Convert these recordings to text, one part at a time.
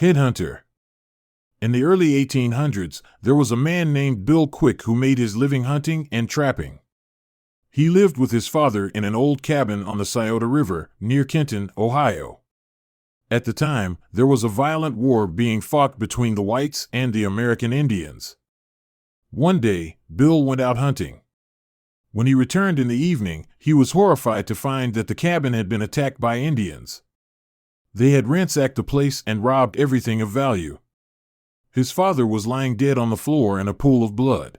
Headhunter. In the early 1800s, there was a man named Bill Quick who made his living hunting and trapping. He lived with his father in an old cabin on the Scioto River, near Kenton, Ohio. At the time, there was a violent war being fought between the whites and the American Indians. One day, Bill went out hunting. When he returned in the evening, he was horrified to find that the cabin had been attacked by Indians. They had ransacked the place and robbed everything of value. His father was lying dead on the floor in a pool of blood.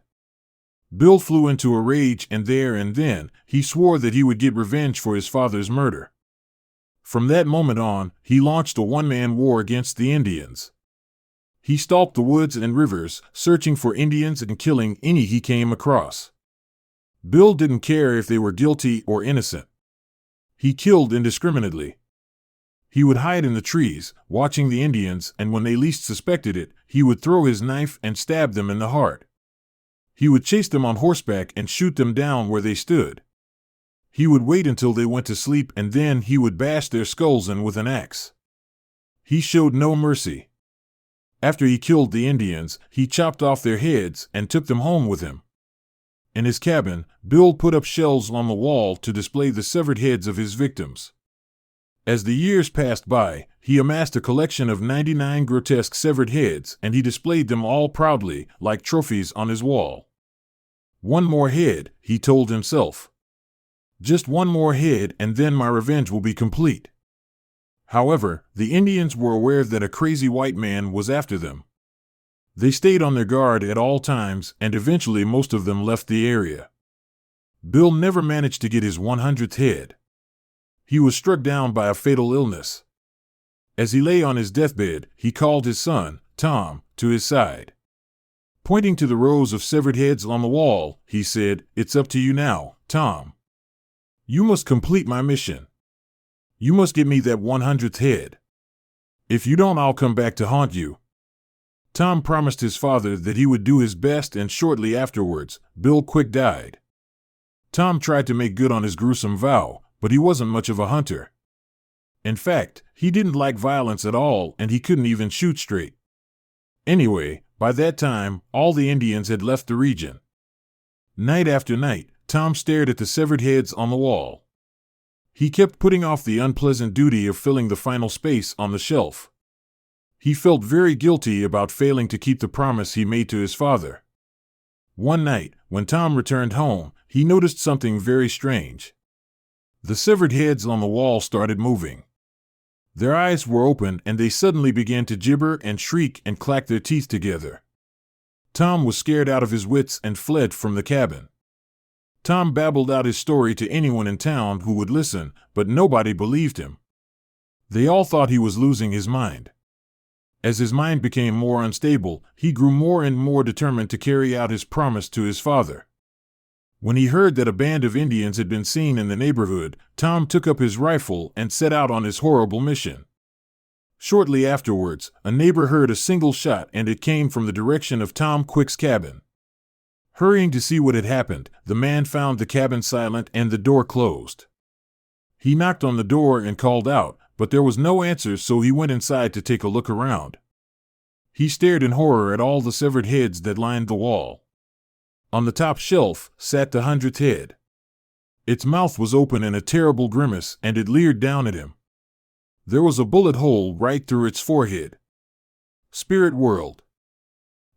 Bill flew into a rage, and there and then, he swore that he would get revenge for his father's murder. From that moment on, he launched a one-man war against the Indians. He stalked the woods and rivers, searching for Indians and killing any he came across. Bill didn't care if they were guilty or innocent. He killed indiscriminately. He would hide in the trees, watching the Indians, and when they least suspected it, he would throw his knife and stab them in the heart. He would chase them on horseback and shoot them down where they stood. He would wait until they went to sleep, and then he would bash their skulls in with an axe. He showed no mercy. After he killed the Indians, he chopped off their heads and took them home with him. In his cabin, Bill put up shells on the wall to display the severed heads of his victims. As the years passed by, he amassed a collection of 99 grotesque severed heads, and he displayed them all proudly, like trophies on his wall. One more head, he told himself. Just one more head, and then my revenge will be complete. However, the Indians were aware that a crazy white man was after them. They stayed on their guard at all times, and eventually most of them left the area. Bill never managed to get his 100th head. He was struck down by a fatal illness. As he lay on his deathbed, he called his son, Tom, to his side. Pointing to the rows of severed heads on the wall, he said, "It's up to you now, Tom. You must complete my mission. You must get me that 100th head. If you don't, I'll come back to haunt you." Tom promised his father that he would do his best, and shortly afterwards, Bill Quick died. Tom tried to make good on his gruesome vow, but he wasn't much of a hunter. In fact, he didn't like violence at all, and he couldn't even shoot straight. Anyway, by that time, all the Indians had left the region. Night after night, Tom stared at the severed heads on the wall. He kept putting off the unpleasant duty of filling the final space on the shelf. He felt very guilty about failing to keep the promise he made to his father. One night, when Tom returned home, he noticed something very strange. The severed heads on the wall started moving. Their eyes were open, and they suddenly began to gibber and shriek and clack their teeth together. Tom was scared out of his wits and fled from the cabin. Tom babbled out his story to anyone in town who would listen, but nobody believed him. They all thought he was losing his mind. As his mind became more unstable, he grew more and more determined to carry out his promise to his father. When he heard that a band of Indians had been seen in the neighborhood, Tom took up his rifle and set out on his horrible mission. Shortly afterwards, a neighbor heard a single shot, and it came from the direction of Tom Quick's cabin. Hurrying to see what had happened, the man found the cabin silent and the door closed. He knocked on the door and called out, but there was no answer, so he went inside to take a look around. He stared in horror at all the severed heads that lined the wall. On the top shelf sat the 100th head. Its mouth was open in a terrible grimace, and it leered down at him. There was a bullet hole right through its forehead. Spirit world.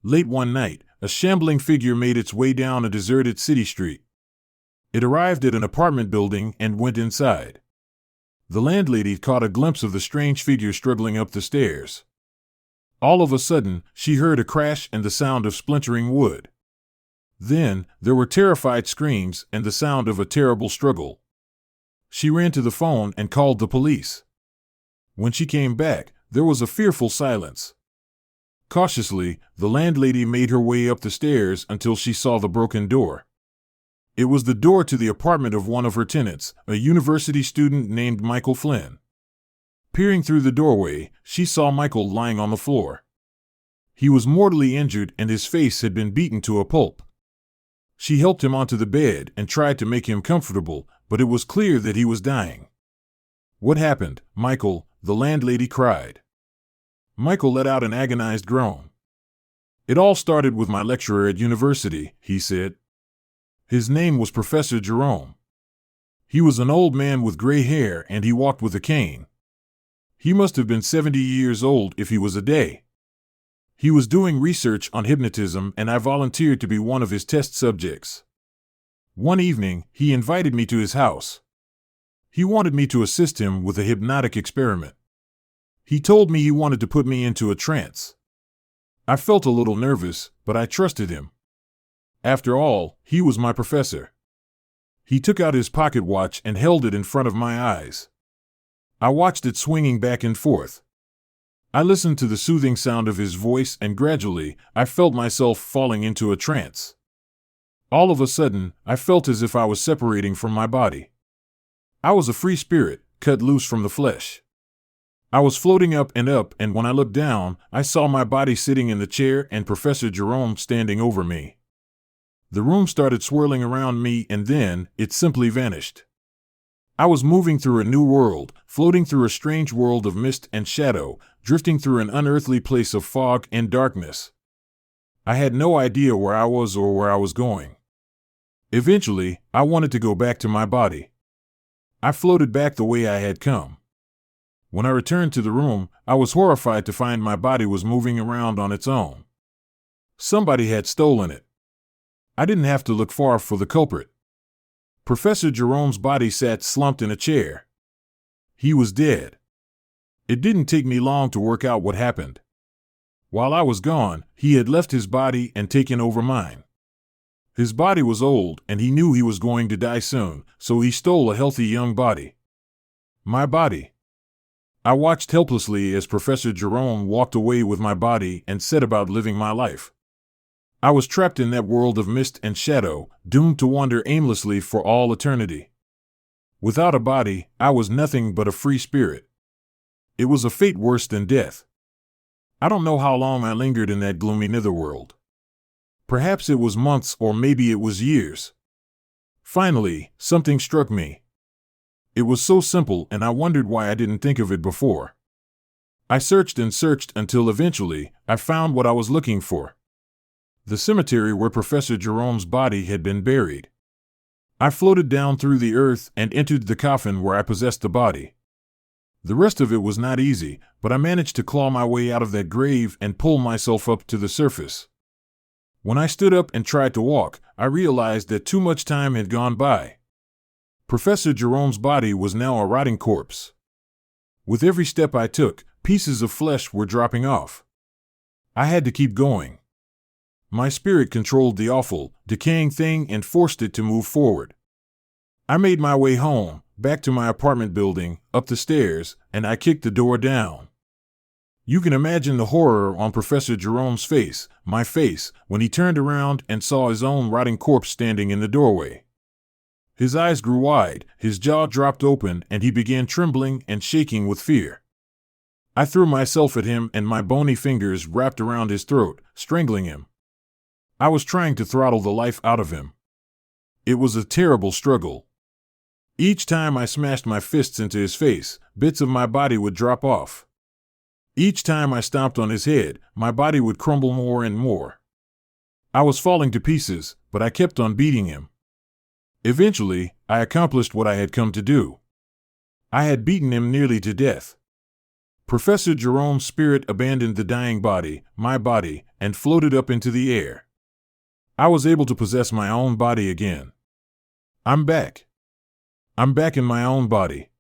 Late one night, a shambling figure made its way down a deserted city street. It arrived at an apartment building and went inside. The landlady caught a glimpse of the strange figure struggling up the stairs. All of a sudden, she heard a crash and the sound of splintering wood. Then, there were terrified screams and the sound of a terrible struggle. She ran to the phone and called the police. When she came back, there was a fearful silence. Cautiously, the landlady made her way up the stairs until she saw the broken door. It was the door to the apartment of one of her tenants, a university student named Michael Flynn. Peering through the doorway, she saw Michael lying on the floor. He was mortally injured and his face had been beaten to a pulp. She helped him onto the bed and tried to make him comfortable, but it was clear that he was dying. "What happened, Michael?" the landlady cried. Michael let out an agonized groan. It all started with my lecturer at university, he said. His name was Professor Jerome. He was an old man with gray hair and he walked with a cane. He must have been 70 years old if he was a day. He was doing research on hypnotism and I volunteered to be one of his test subjects. One evening, he invited me to his house. He wanted me to assist him with a hypnotic experiment. He told me he wanted to put me into a trance. I felt a little nervous, but I trusted him. After all, he was my professor. He took out his pocket watch and held it in front of my eyes. I watched it swinging back and forth. I listened to the soothing sound of his voice and gradually, I felt myself falling into a trance. All of a sudden, I felt as if I was separating from my body. I was a free spirit, cut loose from the flesh. I was floating up, and when I looked down, I saw my body sitting in the chair and Professor Jerome standing over me. The room started swirling around me and then it simply vanished. I was moving through a new world, floating through a strange world of mist and shadow, drifting through an unearthly place of fog and darkness. I had no idea where I was or where I was going. Eventually, I wanted to go back to my body. I floated back the way I had come. When I returned to the room, I was horrified to find my body was moving around on its own. Somebody had stolen it. I didn't have to look far for the culprit. Professor Jerome's body sat slumped in a chair. He was dead. It didn't take me long to work out what happened. While I was gone, he had left his body and taken over mine. His body was old and he knew he was going to die soon, so he stole a healthy young body. My body. I watched helplessly as Professor Jerome walked away with my body and set about living my life. I was trapped in that world of mist and shadow, doomed to wander aimlessly for all eternity. Without a body, I was nothing but a free spirit. It was a fate worse than death. I don't know how long I lingered in that gloomy netherworld. Perhaps it was months or maybe it was years. Finally, something struck me. It was so simple and I wondered why I didn't think of it before. I searched and searched until eventually I found what I was looking for. The cemetery where Professor Jerome's body had been buried. I floated down through the earth and entered the coffin where I possessed the body. The rest of it was not easy, but I managed to claw my way out of that grave and pull myself up to the surface. When I stood up and tried to walk, I realized that too much time had gone by. Professor Jerome's body was now a rotting corpse. With every step I took, pieces of flesh were dropping off. I had to keep going. My spirit controlled the awful, decaying thing and forced it to move forward. I made my way home, back to my apartment building, up the stairs, and I kicked the door down. You can imagine the horror on Professor Jerome's face, my face, when he turned around and saw his own rotting corpse standing in the doorway. His eyes grew wide, his jaw dropped open, and he began trembling and shaking with fear. I threw myself at him and my bony fingers wrapped around his throat, strangling him. I was trying to throttle the life out of him. It was a terrible struggle. Each time I smashed my fists into his face, bits of my body would drop off. Each time I stomped on his head, my body would crumble more and more. I was falling to pieces, but I kept on beating him. Eventually, I accomplished what I had come to do. I had beaten him nearly to death. Professor Jerome's spirit abandoned the dying body, my body, and floated up into the air. I was able to possess my own body again. I'm back. I'm back in my own body.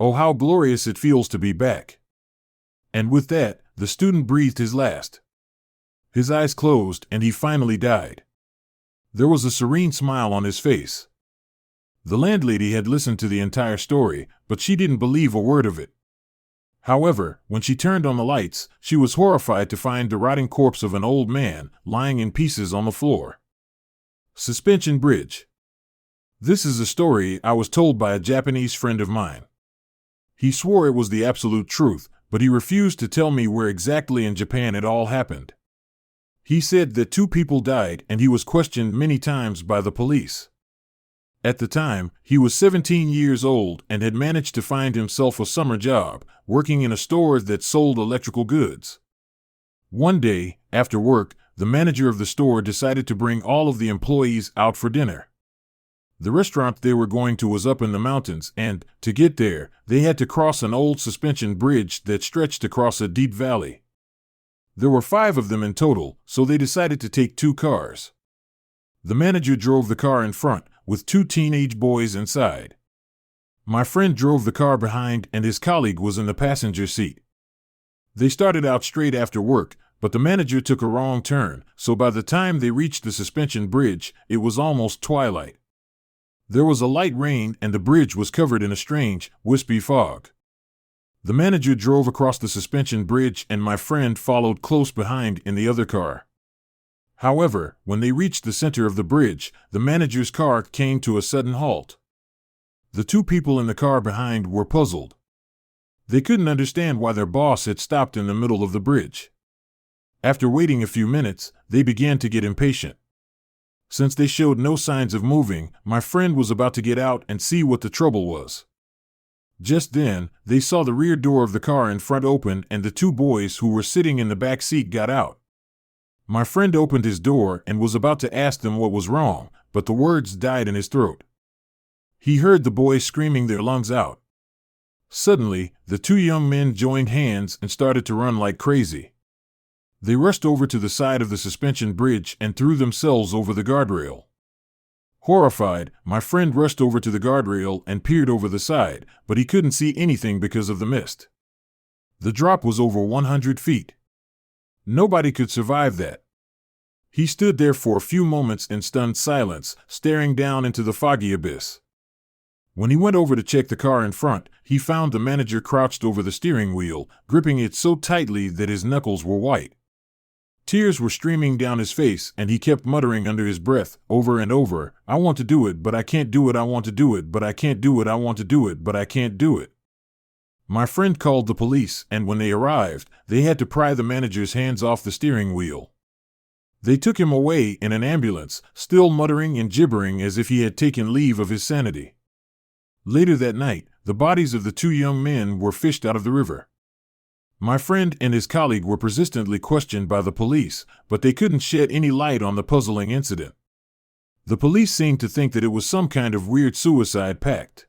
Oh, how glorious it feels to be back. And with that, the student breathed his last. His eyes closed and he finally died. There was a serene smile on his face. The landlady had listened to the entire story, but she didn't believe a word of it. However, when she turned on the lights, she was horrified to find the rotting corpse of an old man lying in pieces on the floor. Suspension Bridge. This is a story I was told by a Japanese friend of mine. He swore it was the absolute truth, but he refused to tell me where exactly in Japan it all happened. He said that 2 people died and he was questioned many times by the police. At the time, he was 17 years old and had managed to find himself a summer job, working in a store that sold electrical goods. One day, after work, the manager of the store decided to bring all of the employees out for dinner. The restaurant they were going to was up in the mountains, and, to get there, they had to cross an old suspension bridge that stretched across a deep valley. There were 5 of them in total, so they decided to take 2 cars. The manager drove the car in front, with 2 teenage boys inside. My friend drove the car behind, and his colleague was in the passenger seat. They started out straight after work, but the manager took a wrong turn, so by the time they reached the suspension bridge, it was almost twilight. There was a light rain, and the bridge was covered in a strange, wispy fog. The manager drove across the suspension bridge, and my friend followed close behind in the other car. However, when they reached the center of the bridge, the manager's car came to a sudden halt. The 2 people in the car behind were puzzled. They couldn't understand why their boss had stopped in the middle of the bridge. After waiting a few minutes, they began to get impatient. Since they showed no signs of moving, my friend was about to get out and see what the trouble was. Just then, they saw the rear door of the car in front open, and the 2 boys who were sitting in the back seat got out. My friend opened his door and was about to ask them what was wrong, but the words died in his throat. He heard the boys screaming their lungs out. Suddenly, the 2 young men joined hands and started to run like crazy. They rushed over to the side of the suspension bridge and threw themselves over the guardrail. Horrified, my friend rushed over to the guardrail and peered over the side, but he couldn't see anything because of the mist. The drop was over 100 feet. Nobody could survive that. He stood there for a few moments in stunned silence, staring down into the foggy abyss. When he went over to check the car in front, he found the manager crouched over the steering wheel, gripping it so tightly that his knuckles were white. Tears were streaming down his face, and he kept muttering under his breath, over and over, "I want to do it, but I can't do it, I want to do it, but I can't do it, I want to do it, but I can't do it." My friend called the police, and when they arrived, they had to pry the manager's hands off the steering wheel. They took him away in an ambulance, still muttering and gibbering as if he had taken leave of his sanity. Later that night, the bodies of the 2 young men were fished out of the river. My friend and his colleague were persistently questioned by the police, but they couldn't shed any light on the puzzling incident. The police seemed to think that it was some kind of weird suicide pact.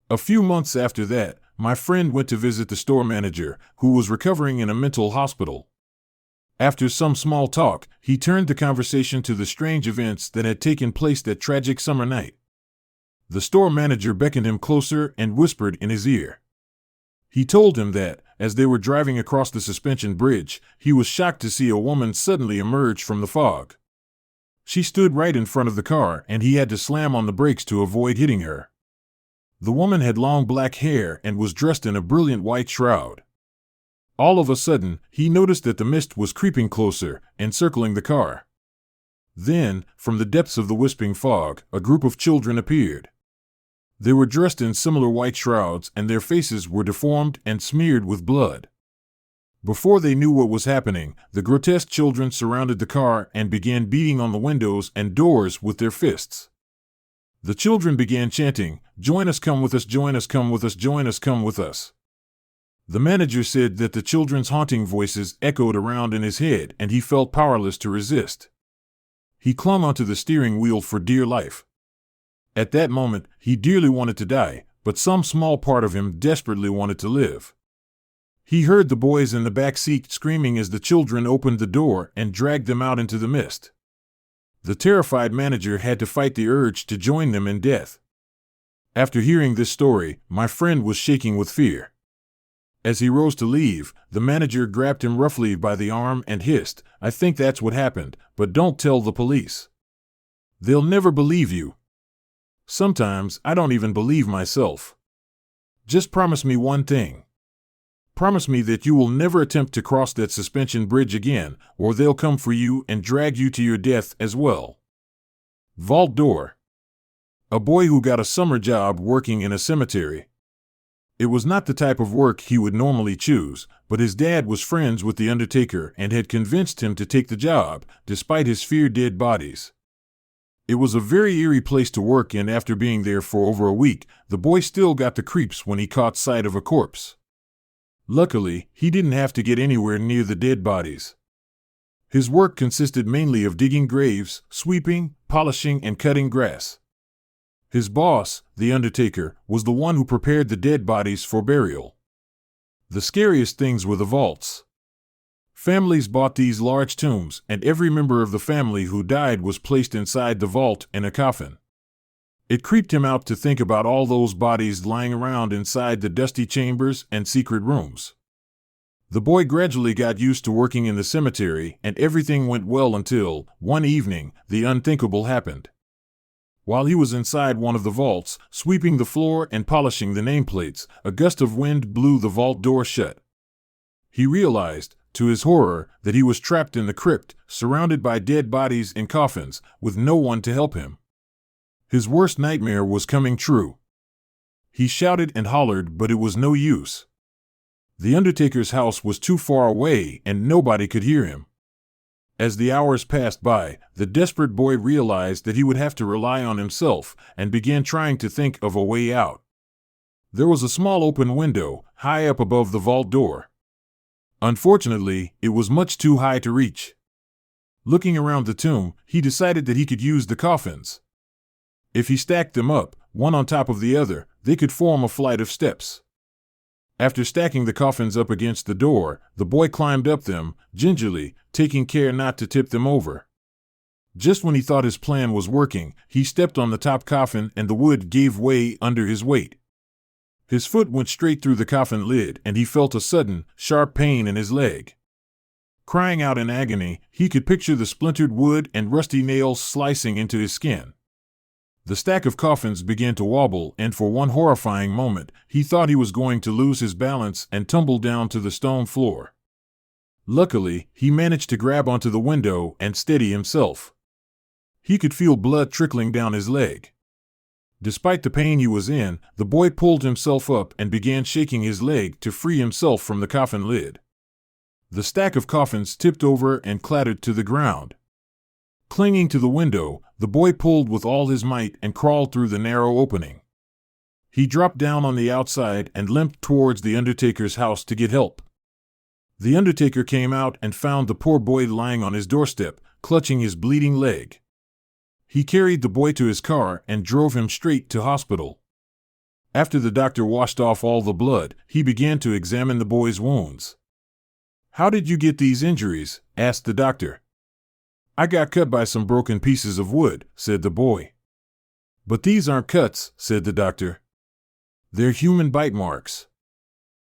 A few months after that, my friend went to visit the store manager, who was recovering in a mental hospital. After some small talk, he turned the conversation to the strange events that had taken place that tragic summer night. The store manager beckoned him closer and whispered in his ear. He told him that, as they were driving across the suspension bridge, he was shocked to see a woman suddenly emerge from the fog. She stood right in front of the car, and he had to slam on the brakes to avoid hitting her. The woman had long black hair and was dressed in a brilliant white shroud. All of a sudden, he noticed that the mist was creeping closer, encircling the car. Then, from the depths of the wisping fog, a group of children appeared. They were dressed in similar white shrouds, and their faces were deformed and smeared with blood. Before they knew what was happening, the grotesque children surrounded the car and began beating on the windows and doors with their fists. The children began chanting, "Join us, come with us, join us, come with us, join us, come with us." The manager said that the children's haunting voices echoed around in his head, and he felt powerless to resist. He clung onto the steering wheel for dear life. At that moment, he dearly wanted to die, but some small part of him desperately wanted to live. He heard the boys in the back seat screaming as the children opened the door and dragged them out into the mist. The terrified manager had to fight the urge to join them in death. After hearing this story, my friend was shaking with fear. As he rose to leave, the manager grabbed him roughly by the arm and hissed, "I think that's what happened, but don't tell the police. They'll never believe you. Sometimes I don't even believe myself. Just promise me one thing. Promise me that you will never attempt to cross that suspension bridge again, or they'll come for you and drag you to your death as well." Vault door. A boy who got a summer job working in a cemetery. It was not the type of work he would normally choose, but his dad was friends with the undertaker and had convinced him to take the job, despite his fear dead bodies. It was a very eerie place to work, and after being there for over a week, the boy still got the creeps when he caught sight of a corpse. Luckily, he didn't have to get anywhere near the dead bodies. His work consisted mainly of digging graves, sweeping, polishing, and cutting grass. His boss, the undertaker, was the one who prepared the dead bodies for burial. The scariest things were the vaults. Families bought these large tombs, and every member of the family who died was placed inside the vault in a coffin. It creeped him out to think about all those bodies lying around inside the dusty chambers and secret rooms. The boy gradually got used to working in the cemetery, and everything went well until, one evening, the unthinkable happened. While he was inside one of the vaults, sweeping the floor and polishing the nameplates, a gust of wind blew the vault door shut. He realized, to his horror, that he was trapped in the crypt, surrounded by dead bodies in coffins, with no one to help him. His worst nightmare was coming true. He shouted and hollered, but it was no use. The undertaker's house was too far away, and nobody could hear him. As the hours passed by, the desperate boy realized that he would have to rely on himself, and began trying to think of a way out. There was a small open window, high up above the vault door. Unfortunately, it was much too high to reach. Looking around the tomb, he decided that he could use the coffins. If he stacked them up, one on top of the other, they could form a flight of steps. After stacking the coffins up against the door, the boy climbed up them, gingerly, taking care not to tip them over. Just when he thought his plan was working, he stepped on the top coffin and the wood gave way under his weight. His foot went straight through the coffin lid, and he felt a sudden, sharp pain in his leg. Crying out in agony, he could picture the splintered wood and rusty nails slicing into his skin. The stack of coffins began to wobble, and for one horrifying moment, he thought he was going to lose his balance and tumble down to the stone floor. Luckily, he managed to grab onto the window and steady himself. He could feel blood trickling down his leg. Despite the pain he was in, the boy pulled himself up and began shaking his leg to free himself from the coffin lid. The stack of coffins tipped over and clattered to the ground. Clinging to the window, the boy pulled with all his might and crawled through the narrow opening. He dropped down on the outside and limped towards the undertaker's house to get help. The undertaker came out and found the poor boy lying on his doorstep, clutching his bleeding leg. He carried the boy to his car and drove him straight to hospital. After the doctor washed off all the blood, he began to examine the boy's wounds. "How did you get these injuries?" asked the doctor. "I got cut by some broken pieces of wood," said the boy. "But these aren't cuts," said the doctor. "They're human bite marks."